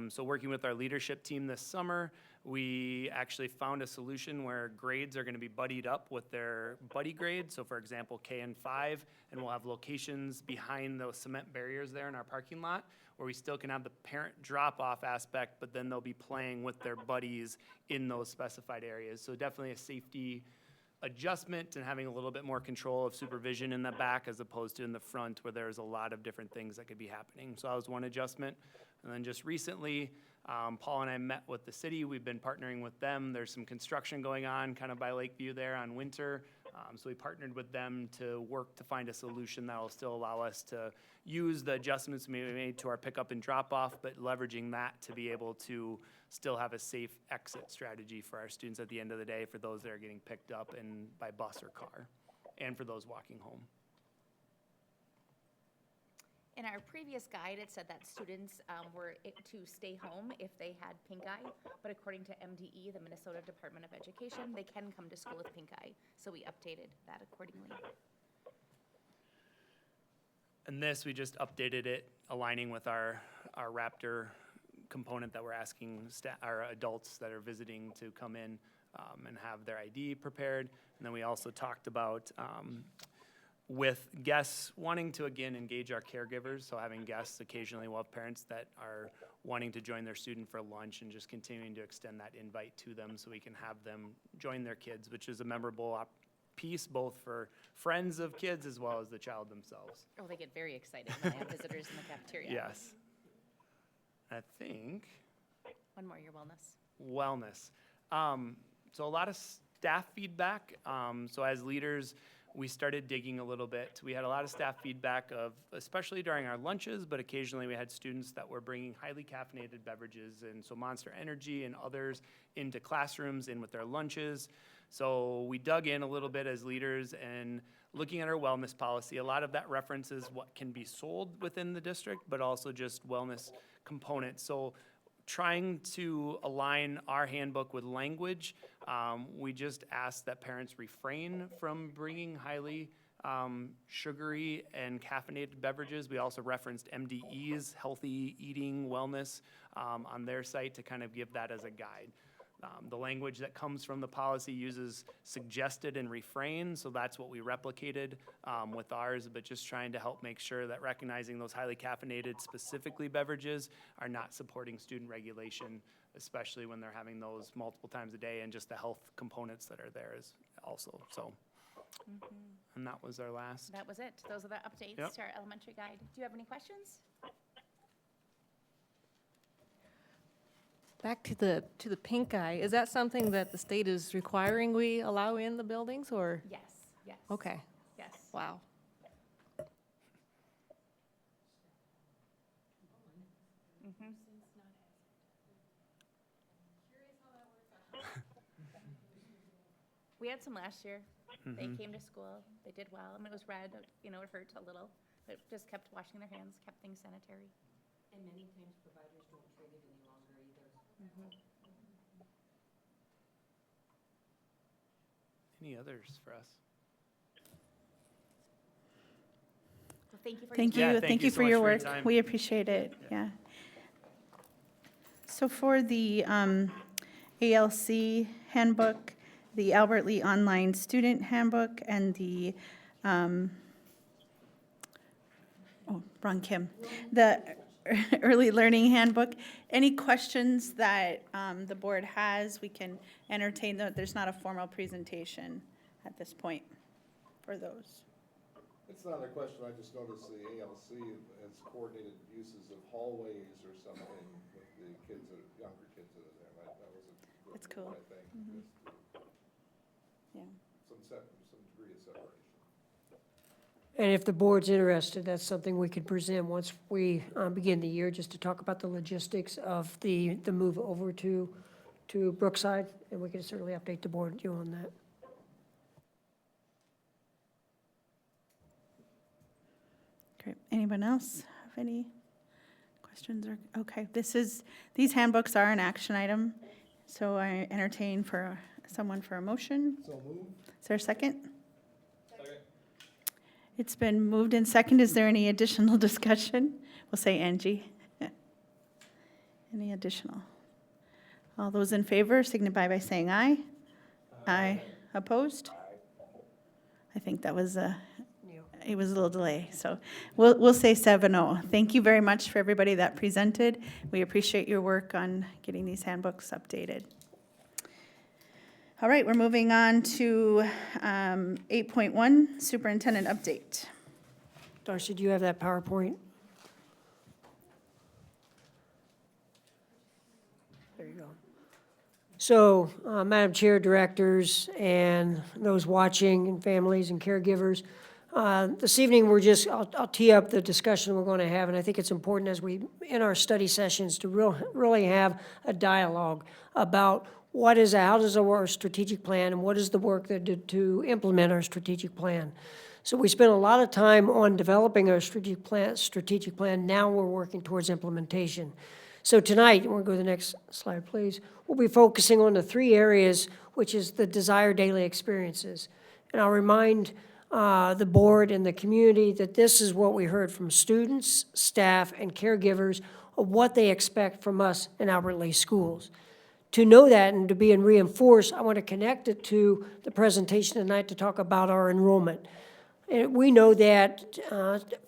So working with our leadership team this summer, we actually found a solution where grades are going to be buddied up with their buddy grades. So for example, K and 5, and we'll have locations behind those cement barriers there in our parking lot where we still can have the parent drop-off aspect, but then they'll be playing with their buddies in those specified areas. So definitely a safety adjustment and having a little bit more control of supervision in the back as opposed to in the front where there's a lot of different things that could be happening. So that was one adjustment. And then just recently, Paul and I met with the city. We've been partnering with them. There's some construction going on kind of by Lakeview there on Winter. So we partnered with them to work to find a solution that will still allow us to use the adjustments we made to our pickup and drop off, but leveraging that to be able to still have a safe exit strategy for our students at the end of the day for those that are getting picked up and by bus or car, and for those walking home. In our previous guide, it said that students were to stay home if they had pink eye, but according to MDE, the Minnesota Department of Education, they can come to school with pink eye, so we updated that accordingly. And this, we just updated it, aligning with our Raptor component that we're asking our adults that are visiting to come in and have their ID prepared. And then we also talked about with guests wanting to, again, engage our caregivers, so having guests occasionally, we'll have parents that are wanting to join their student for lunch and just continuing to extend that invite to them so we can have them join their kids, which is a memorable piece both for friends of kids as well as the child themselves. Oh, they get very excited when they have visitors in the cafeteria. Yes. I think. One more, your wellness. Wellness. So a lot of staff feedback. So as leaders, we started digging a little bit. We had a lot of staff feedback of, especially during our lunches, but occasionally we had students that were bringing highly caffeinated beverages, and so Monster Energy and others into classrooms and with their lunches. So we dug in a little bit as leaders and looking at our wellness policy. A lot of that references what can be sold within the district, but also just wellness components. So trying to align our handbook with language, we just ask that parents refrain from bringing highly sugary and caffeinated beverages. We also referenced MDE's healthy eating wellness on their site to kind of give that as a guide. The language that comes from the policy uses suggested and refrain, so that's what we replicated with ours, but just trying to help make sure that recognizing those highly caffeinated, specifically beverages, are not supporting student regulation, especially when they're having those multiple times a day, and just the health components that are there is also, so. And that was our last. That was it. Those are the updates Yep. to our elementary guide. Do you have any questions? Back to the pink eye, is that something that the state is requiring we allow in the buildings, or? Yes, yes. Okay, Yes. wow. We had some last year. They came to school, they did well. I mean, it was red, you know, it hurt a little, but just kept washing their hands, kept things sanitary. And many times providers don't treat it any longer either. Any others for us? Well, thank you for your Thank time. Yeah, you, thank thank you you so for much your for your work. time. We appreciate it, yeah. So for the ALC handbook, the Albert Lee Online Student Handbook, and the, the Early Learning Handbook, any questions that the board has, we can entertain. There's not a formal presentation at this point for those. It's not a question, I just noticed the ALC has coordinated uses of hallways or something with the kids, younger kids that are there, right? That was a good That's move, cool. I think, just to Yeah. some degree of separation. And if the board's interested, that's something we could present once we begin the year, just to talk about the logistics of the move over to Brookside, and we can certainly update the board on that. Great. Anyone else have any questions or, okay, these handbooks are an action item, so I entertain for someone for a motion. So move. Is there a second? It's been moved and second. Is there any additional discussion? We'll say Angie. Any additional? All those in favor signify by saying aye. Aye. Opposed? I think that was it was a little delay, so we'll say 7-0. Thank you very much for everybody that presented. We appreciate your work on getting these handbooks updated. All right, we're moving on to 8.1, Superintendent Update. Darcy, do you have that PowerPoint? There you go. So, Madam Chair, directors, and those watching, and families and caregivers, this evening, I'll tee up the discussion we're going to have, and I think it's important as we, in our study sessions, to really have a dialogue about how does our strategic plan, and what is the work that to implement our strategic plan. So we spent a lot of time on developing our strategic plan. Now we're working towards implementation. So tonight, we'll go to the next slide, please. We'll be focusing on the 3 areas, which is the desired daily experiences. And I'll remind the board and the community that this is what we heard from students, staff, and caregivers of what they expect from us in Albert Lea schools. To know that and to be reinforced, I want to connect it to the presentation tonight to talk about our enrollment. And we know that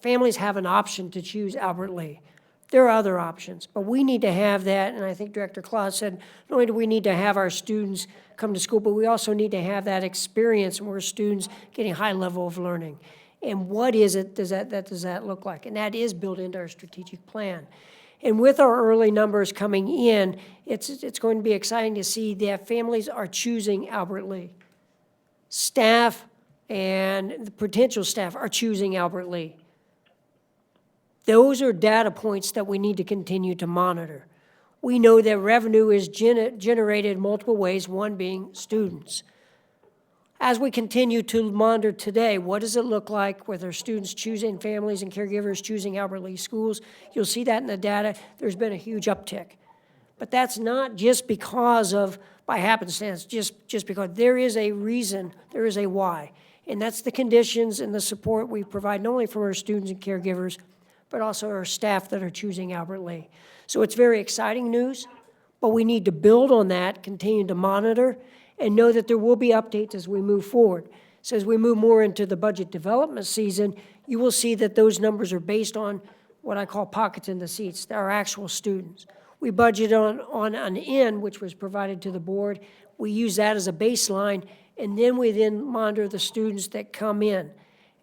families have an option to choose Albert Lea. There are other options, but we need to have that, and I think Director Claus said, not only do we need to have our students come to school, but we also need to have that experience where students getting a high level of learning. And what is it does that look like? And that is built into our strategic plan. And with our early numbers coming in, it's going to be exciting to see that families are choosing Albert Lea. Staff and the potential staff are choosing Albert Lea. Those are data points that we need to continue to monitor. We know that revenue is generated multiple ways, one being students. As we continue to monitor today, what does it look like with our students choosing, families and caregivers choosing Albert Lea schools? You'll see that in the data. There's been a huge uptick. But that's not just because of, by happenstance, just because there is a reason, there is a why. And that's the conditions and the support we provide, not only from our students and caregivers, but also our staff that are choosing Albert Lea. So it's very exciting news, But we need to build on that, continue to monitor, and know that there will be updates as we move forward. So as we move more into the budget development season, you will see that those numbers are based on what I call pockets in the seats, our actual students. We budget on an end, which was provided to the board. We use that as a baseline, and then we monitor the students that come in.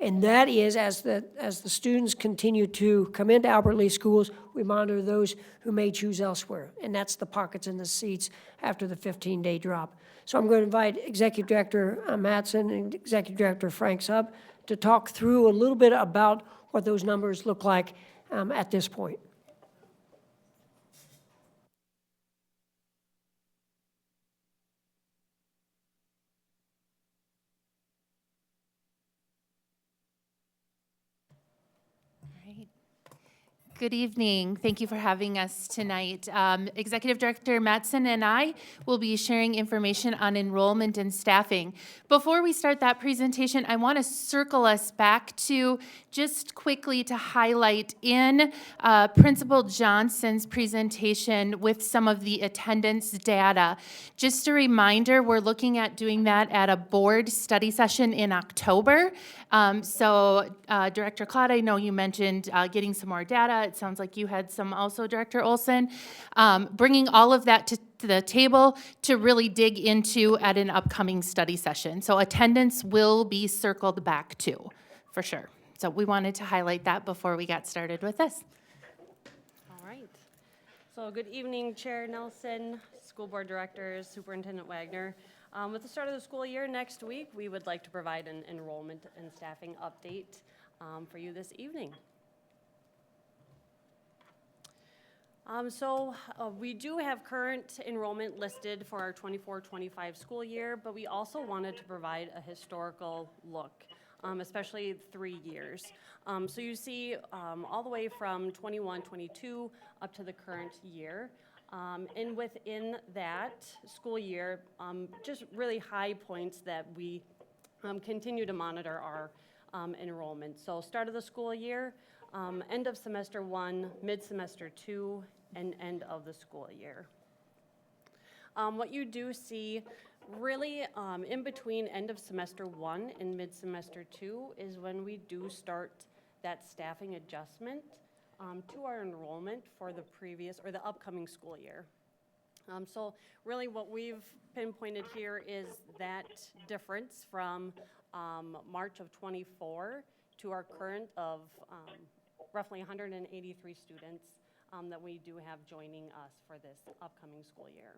And that is, as the students continue to come into Albert Lee schools, we monitor those who may choose elsewhere. And that's the pockets in the seats after the 15-day drop. So I'm going to invite Executive Director Mattson and Executive Director Frank Hub to talk through a little bit about what those numbers look like at this point. Good evening. Thank you for having us tonight. Executive Director Mattson and I will be sharing information on enrollment and staffing. Before we start that presentation, I want to circle us back to just quickly to highlight in Principal Johnson's presentation with some of the attendance data. Just a reminder, we're looking at doing that at a board study session in October. Director Claude, I know you mentioned getting some more data. It sounds like you had some also, Director Olson. Bringing all of that to the table to really dig into at an upcoming study session. So attendance will be circled back to, for sure. So we wanted to highlight that before we got started with this. All right. So good evening, Chair Nelson, School Board Directors, Superintendent Wagner. With the start of the school year next week, we would like to provide an enrollment and staffing update for you this evening. We do have current enrollment listed for our 24-25 school year, but we also wanted to provide a historical look, especially 3 years. So you see all the way from 21-22 up to the current year. And within that school year, just really high points that we continue to monitor our enrollment. So start of the school year, end of semester 1, mid-semester 2, and end of the school year. What you do see really in between end of semester 1 and mid-semester 2 is when we do start that staffing adjustment to our enrollment for the previous or the upcoming school year. So really what we've pinpointed here is that difference from March of 24 to our current of roughly 183 students that we do have joining us for this upcoming school year.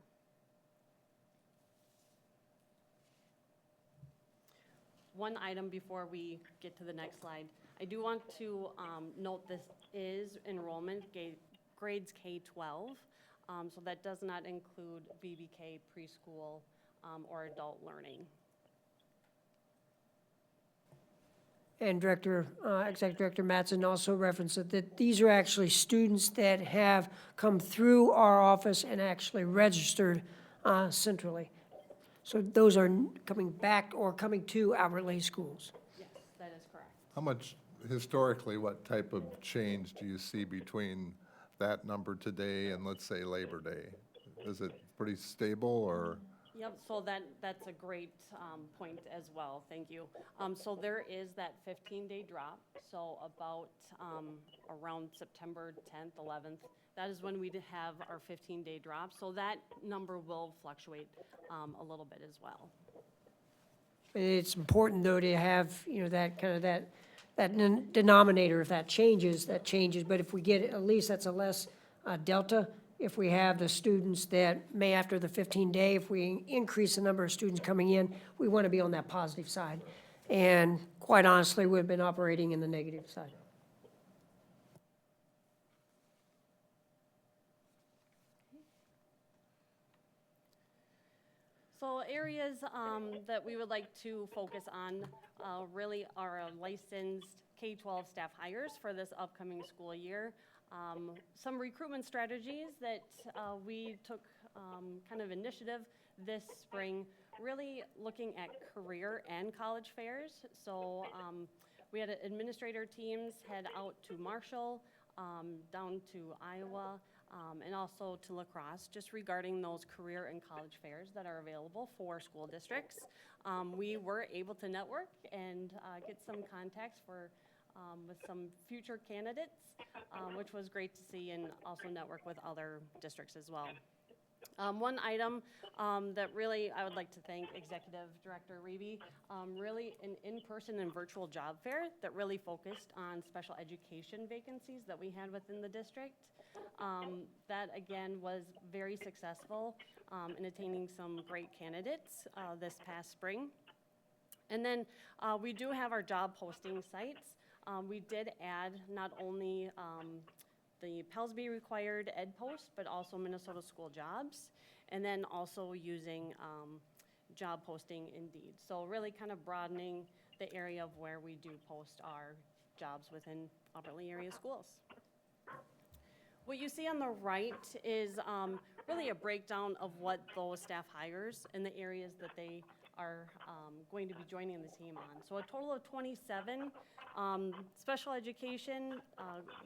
One item before we get to the next slide. I do want to note this is enrollment grades K-12, so that does not include VBK, preschool, or adult learning. And Executive Director Mattson also referenced that these are actually students that have come through our office and actually registered centrally. So those are coming back or coming to Albert Lea schools. Yes, that is correct. How much, historically, what type of change do you see between that number today and, let's say, Labor Day? Is it pretty stable, or? Yep, so that's a great point as well, thank you. So there is that 15-day drop, so about around September 10th, 11th, that is when we have our 15-day drop, so that number will fluctuate a little bit as well. It's important, though, to have, that kind of that denominator. If that changes, but if we get, at least that's a less delta. If we have the students that may, after the 15-day, if we increase the number of students coming in, we want to be on that positive side. And quite honestly, we've been operating in the negative side. So areas that we would like to focus on really are licensed K-12 staff hires for this upcoming school year. Some recruitment strategies that we took kind of initiative this spring, really looking at career and college fairs. So we had administrator teams head out to Marshall, down to Iowa, and also to La Crosse, just regarding those career and college fairs that are available for school districts. We were able to network and get some contacts with some future candidates, which was great to see, and also network with other districts as well. One item that really I would like to thank Executive Director Reby, really an in-person and virtual job fair that really focused on special education vacancies that we had within the district. That again was very successful in attaining some great candidates this past spring. And then we do have our job posting sites. We did add not only the Pellsby required Ed Post, but also Minnesota School Jobs, and then also using job posting Indeed. So really kind of broadening the area of where we do post our jobs within Albert Lea area schools. What you see on the right is really a breakdown of what those staff hires in the areas that they are going to be joining the team on. So a total of 27, special education,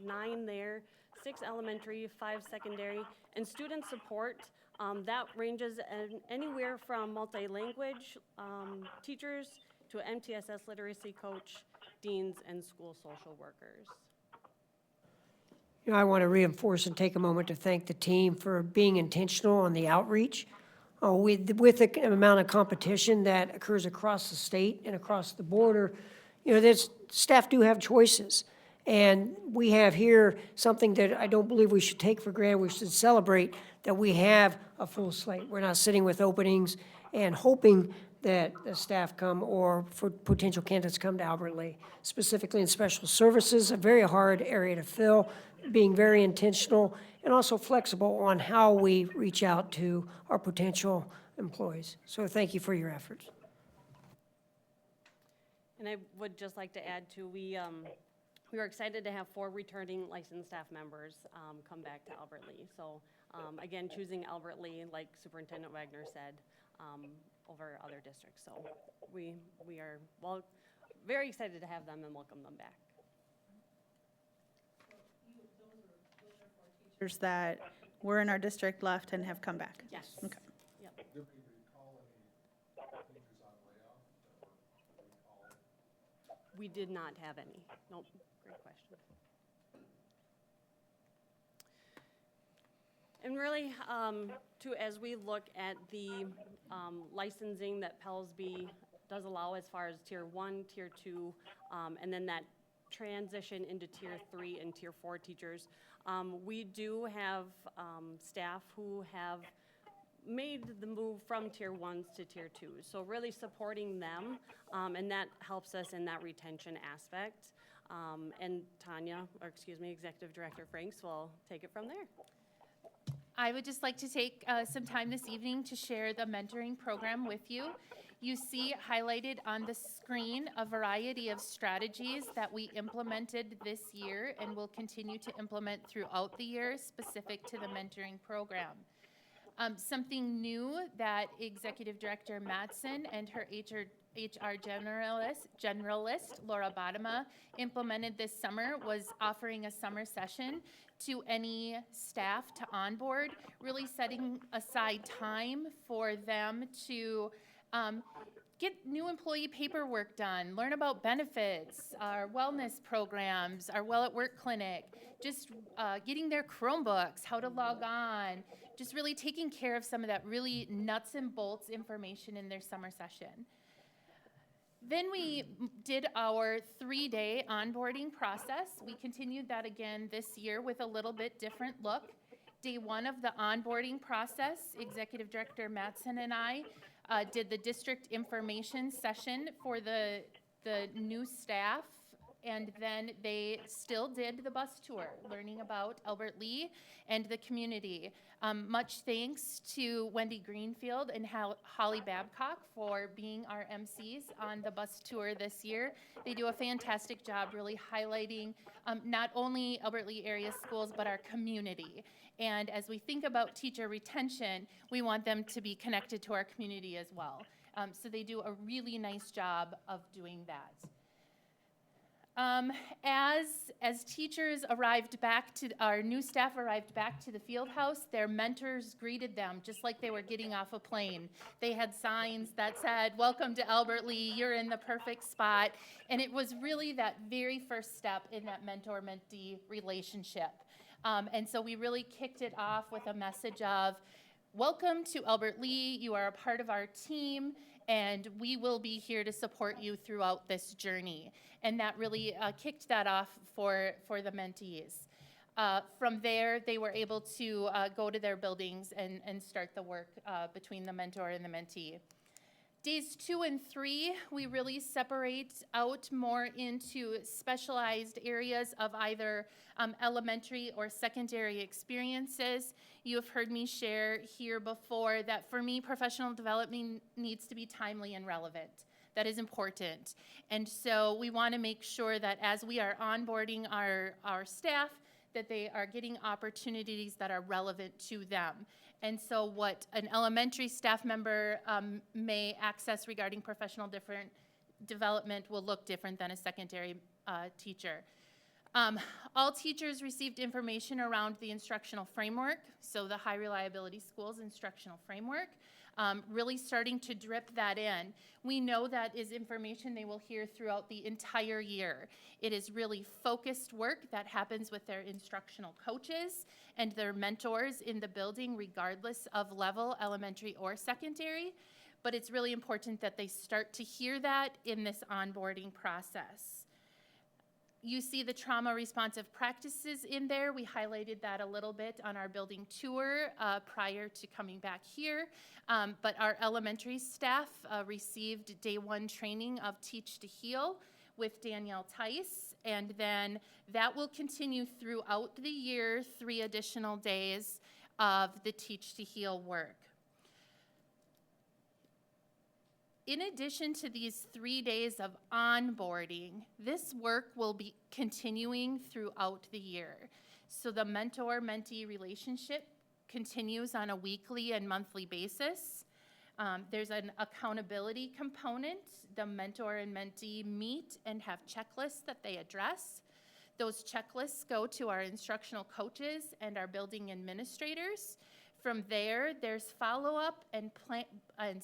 9 there, 6 elementary, 5 secondary, and student support, that ranges anywhere from multi-language teachers to an MTSS literacy coach, deans, and school social workers. You know, I want to reinforce and take a moment to thank the team for being intentional on the outreach. With the amount of competition that occurs across the state and across the border, you know, staff do have choices. And we have here something that I don't believe we should take for granted. We should celebrate that we have a full slate. We're not sitting with openings and hoping that the staff come or for potential candidates come to Albert Lea, specifically in special services, a very hard area to fill, being very intentional and also flexible on how we reach out to our potential employees. So thank you for your efforts. And I would just like to add too, we were excited to have 4 returning licensed staff members come back to Albert Lea. So again, choosing Albert Lea, like Superintendent Wagner said, over other districts. So we are very excited to have them and welcome them back. Teachers that were in our district left and have come back? Yes. Okay. Yep. Did we recall any teachers on layoff or recall? We did not have any. Nope. Great question. And really, as we look at the licensing that Pellsby does allow as far as Tier 1, Tier 2, and then that transition into Tier 3 and Tier 4 teachers, we do have staff who have made the move from Tier 1s to Tier 2s. So really supporting them, and that helps us in that retention aspect. And Executive Director Franks will take it from there. I would just like to take some time this evening to share the mentoring program with you. You see highlighted on the screen a variety of strategies that we implemented this year and will continue to implement throughout the year specific to the mentoring program. Something new that Executive Director Mattson and her HR generalist, Laura Bodema, implemented this summer was offering a summer session to any staff to onboard, really setting aside time for them to get new employee paperwork done, learn about benefits, our wellness programs, our Well at Work clinic, just getting their Chromebooks, how to log on, just really taking care of some of that really nuts and bolts information in their summer session. Then we did our 3-day onboarding process. We continued that again this year with a little bit different look. Day 1 of the onboarding process, Executive Director Mattson and I did the district information session for the new staff, and then they still did the bus tour, learning about Albert Lea and the community. Much thanks to Wendy Greenfield and Holly Babcock for being our MCs on the bus tour this year. They do a fantastic job really highlighting not only Albert Lea area schools, but our community. And as we think about teacher retention, we want them to be connected to our community as well. So they do a really nice job of doing that. As teachers arrived back to, our new staff arrived back to the field house, their mentors greeted them just like they were getting off a plane. They had signs that said, "Welcome to Albert Lee, you're in the perfect spot." And it was really that very first step in that mentor-mentee relationship. And so we really kicked it off with a message of, "Welcome to Albert Lee, you are a part of our team, and we will be here to support you throughout this journey." And that really kicked that off for the mentees. From there, they were able to go to their buildings and start the work between the mentor and the mentee. Days 2 and 3, we really separate out more into specialized areas of either elementary or secondary experiences. You have heard me share here before that for me, professional development needs to be timely and relevant. That is important. And so we want to make sure that as we are onboarding our staff, that they are getting opportunities that are relevant to them. And so what an elementary staff member may access regarding professional development will look different than a secondary teacher. All teachers received information around the instructional framework, so the High Reliability Schools instructional framework, really starting to drip that in. We know that is information they will hear throughout the entire year. It is really focused work that happens with their instructional coaches and their mentors in the building, regardless of level, elementary or secondary. But it's really important that they start to hear that in this onboarding process. You see the trauma responsive practices in there. We highlighted that a little bit on our building tour prior to coming back here. But our elementary staff received day 1 training of Teach to Heal with Danielle Tice. And then that will continue throughout the year, 3 additional days of the Teach to Heal work. In addition to these 3 days of onboarding, this work will be continuing throughout the year. So the mentor-mentee relationship continues on a weekly and monthly basis. There's an accountability component. The mentor and mentee meet and have checklists that they address. Those checklists go to our instructional coaches and our building administrators. From there, there's follow-up and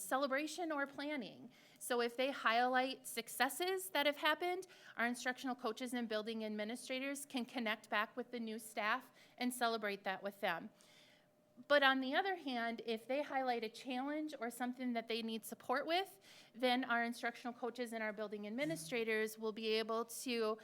celebration or planning. So if they highlight successes that have happened, our instructional coaches and building administrators can connect back with the new staff and celebrate that with them. But on the other hand, if they highlight a challenge or something that they need support with, then our instructional coaches and our building administrators will be able to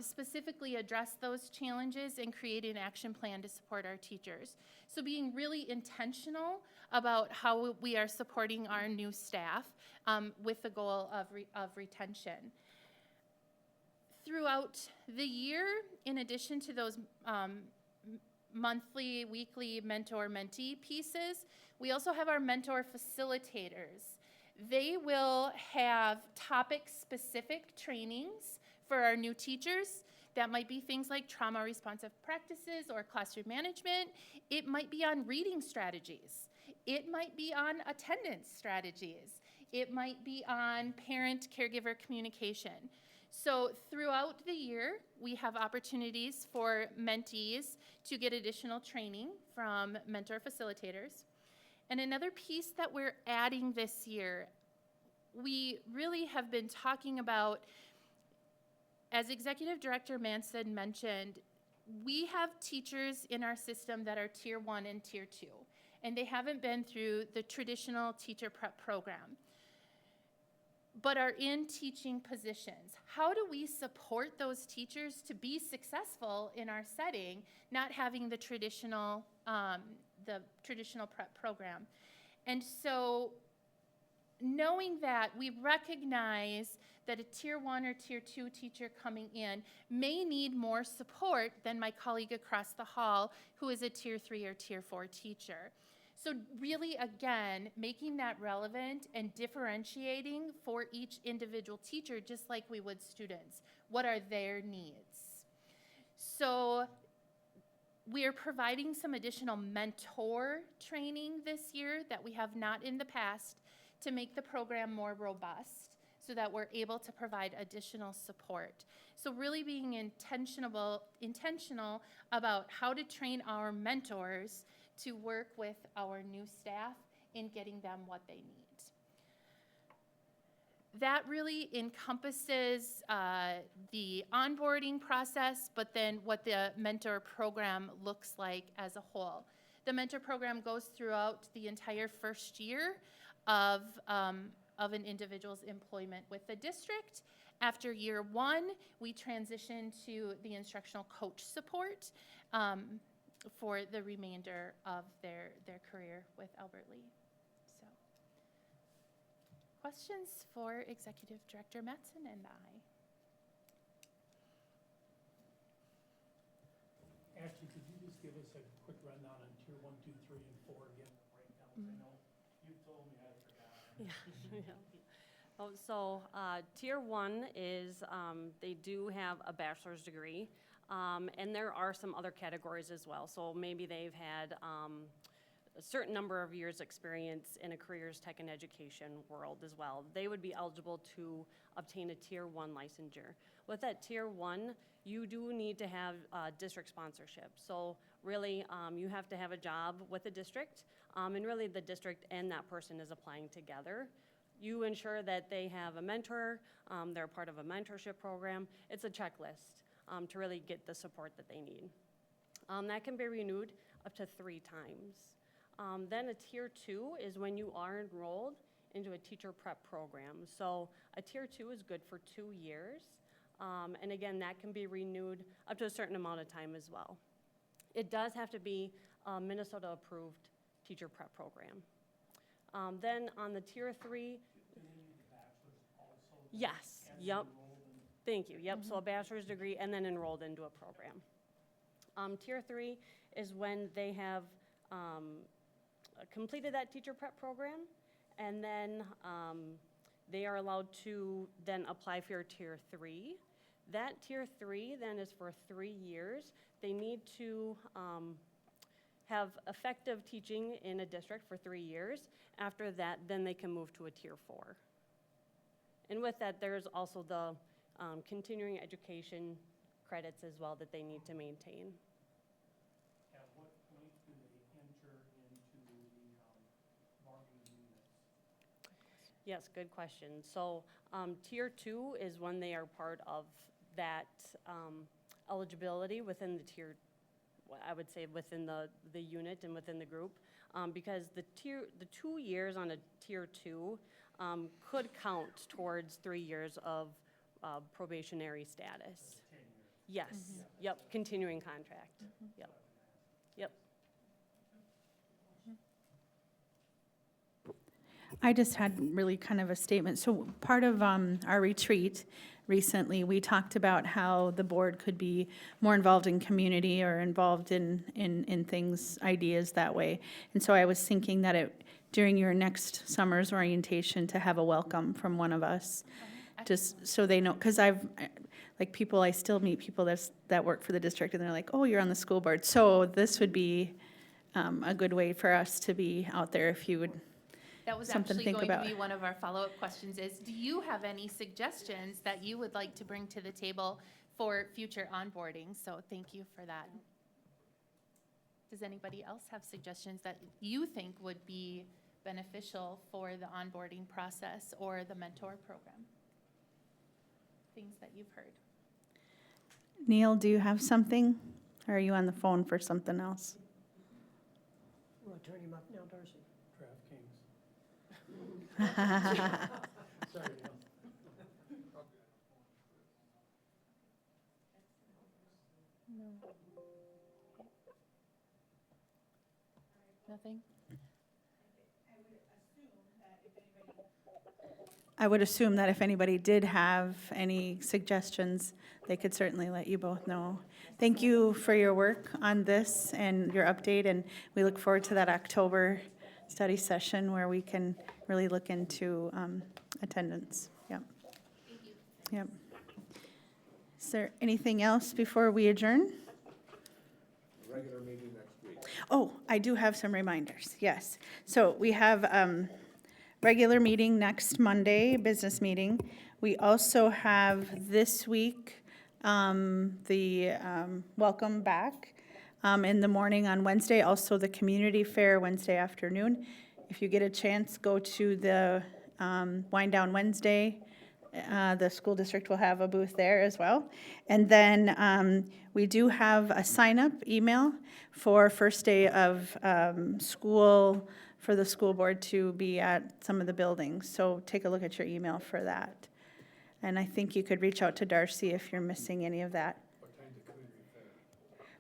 specifically address those challenges and create an action plan to support our teachers. So being really intentional about how we are supporting our new staff with the goal of retention. Throughout the year, in addition to those monthly, weekly mentor-mentee pieces, we also have our mentor facilitators. They will have topic-specific trainings for our new teachers. That might be things like trauma-responsive practices or classroom management. It might be on reading strategies. It might be on attendance strategies. It might be on parent-caregiver communication. So throughout the year, we have opportunities for mentees to get additional training from mentor facilitators. And another piece that we're adding this year, we really have been talking about, as Executive Director Manson mentioned, we have teachers in our system that are Tier 1 and Tier 2, and they haven't been through the traditional teacher prep program, but are in teaching positions. How do we support those teachers to be successful in our setting, not having the traditional prep program? And so knowing that, we recognize that a Tier 1 or Tier 2 teacher coming in may need more support than my colleague across the hall who is a Tier 3 or Tier 4 teacher. So really, again, making that relevant and differentiating for each individual teacher, just like we would students. What are their needs? So we are providing some additional mentor training this year that we have not in the past to make the program more robust. so that we're able to provide additional support. So really being intentional about how to train our mentors to work with our new staff in getting them what they need. That really encompasses the onboarding process, but then what the mentor program looks like as a whole. The mentor program goes throughout the entire first year of an individual's employment with the district. After year 1, we transition to the instructional coach support for the remainder of their career with Albert Lee. So, questions for Executive Director Mattson and I? Ashley, could you just give us a quick rundown on tier 1, 2, 3, and 4 again, breakdowns? I know you've told me, I forgot. Yeah. Oh, so, tier 1 is, they do have a bachelor's degree, and there are some other categories as well. So maybe they've had, a certain number of years' experience in a careers tech and education world as well. They would be eligible to obtain a tier 1 licensure. With that tier 1, you do need to have district sponsorship. So really, you have to have a job with the district, and really the district and that person is applying together. You ensure that they have a mentor, they're part of a mentorship program. It's a checklist to really get the support that they need. That can be renewed up to 3 times. Then a tier 2 is when you are enrolled into a teacher prep program. So a tier 2 is good for 2 years. And again, that can be renewed up to a certain amount of time as well. It does have to be a Minnesota approved teacher prep program. Then on the tier 3, yes, yep. Thank you, yep, so a bachelor's degree and then enrolled into a program. Tier 3 is when they have completed that teacher prep program, and then they are allowed to then apply for your tier 3. That tier 3 then is for 3 years. They need to have effective teaching in a district for 3 years. After that, then they can move to a tier 4. And with that, there's also the continuing education credits as well that they need to maintain. At what point do they enter into the bargaining units? Yes, good question. So tier 2 is when they are part of that eligibility within the tier, I would say within the unit and within the group, because the 2 years on a tier 2 could count towards 3 years of probationary status. 10 years. Yes, yep, continuing contract, yep, yep. I just had really kind of a statement. So part of our retreat recently, we talked about how the board could be more involved in community or involved in things, ideas that way. And so I was thinking that during your next summer's orientation to have a welcome from one of us, just so they know, because I still meet people that work for the district and they're like, oh, you're on the school board. So this would be a good way for us to be out there if you would. That was Something to actually think going about. to be one of our follow-up questions is, do you have any suggestions that you would like to bring to the table for future onboarding? So thank you for that. Does anybody else have suggestions that you think would be beneficial for the onboarding process or the mentor program? Things that you've heard. Neil, do you have something? Or are you on the phone for something else? We'll turn him up now, Darcy. DraftKings. Sorry, Neil. Nothing? I would assume that if anybody did have any suggestions, they could certainly let you both know. Thank you for your work on this and your update, and we look forward to that October study session where we can really look into attendance. Yep. Thank you. Yep. Is there anything else before we adjourn? Regular meeting next week. Oh, I do have some reminders, yes. So we have regular meeting next Monday, business meeting. We also have this week the welcome back in the morning on Wednesday, also the community fair Wednesday afternoon. If you get a chance, go to the Wind Down Wednesday. The school district will have a booth there as well. And then we do have a sign-up email for first day of school for the school board to be at some of the buildings. So take a look at your email for that. And I think you could reach out to Darcy if you're missing any of that.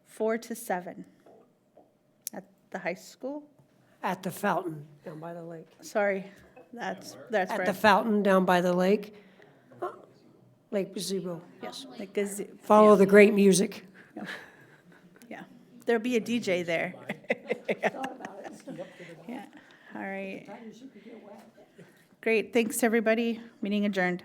4 to 7 at the high school. At the fountain down by the lake. Sorry, that's At right. the fountain down by the lake. Lake Gazebo, yes. Like gazoo. Follow the great music. Yeah, there'll be a DJ there. Yeah, all right. Great, thanks, everybody. Meeting adjourned.